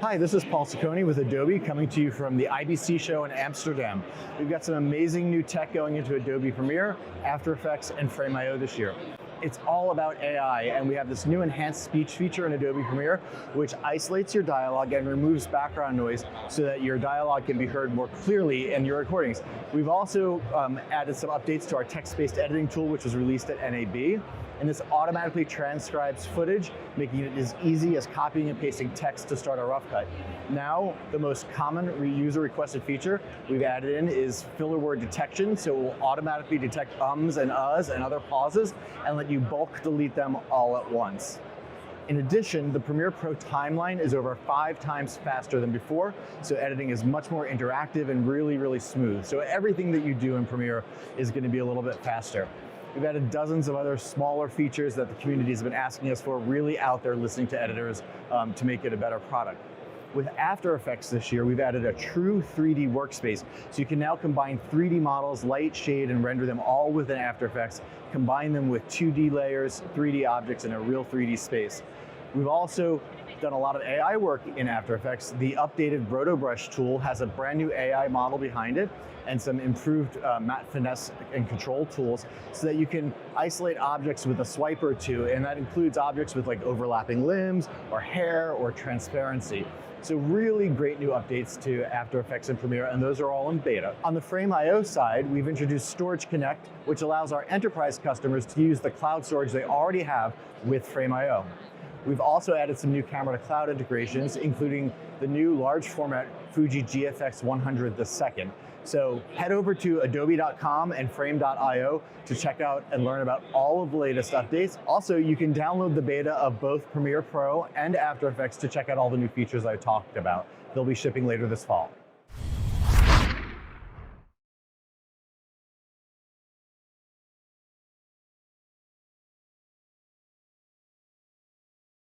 Hi, this is Paul Saccone with Adobe coming to you from the IBC show in Amsterdam. We've got some amazing new tech going into Adobe Premiere, After Effects, and Frame.io this year. It's all about AI, and we have this new enhanced speech feature in Adobe Premiere, which isolates your dialogue and removes background noise so that your dialogue can be heard more clearly in your recordings. We've also added some updates to our text-based editing tool, which was released at NAB. And this automatically transcribes footage, making it as easy as copying and pasting text to start a rough cut. Now, the most common user-requested feature we've added in is filler word detection, so it will automatically detect ums and uhs and other pauses and let you bulk delete them all at once. In addition, the Premiere Pro timeline is over 5 times faster than before, so editing is much more interactive and really, really smooth. So everything that you do in Premiere is going to be a little bit faster. We've added dozens of other smaller features that the community has been asking us for, really out there listening to editors to make it a better product. With After Effects this year, we've added a true 3D workspace. So you can now combine 3D models, light, shade, and render them all within After Effects, combine them with 2D layers, 3D objects in a real 3D space. We've also done a lot of AI work in After Effects. The updated Roto Brush tool has a brand new AI model behind it and some improved matte finesse and control tools so that you can isolate objects with a swipe or two, and that includes objects with like overlapping limbs or hair or transparency. So really great new updates to After Effects and Premiere, and those are all in beta. On the Frame.io side, we've introduced Storage Connect, which allows our enterprise customers to use the cloud storage they already have with Frame.io. We've also added some new camera to cloud integrations, including the new large format Fuji GFX 100 II. So head over to adobe.com and frame.io to check out and learn about all of the latest updates. Also, you can download the beta of both Premiere Pro and After Effects to check out all the new features I talked about. They'll be shipping later this fall.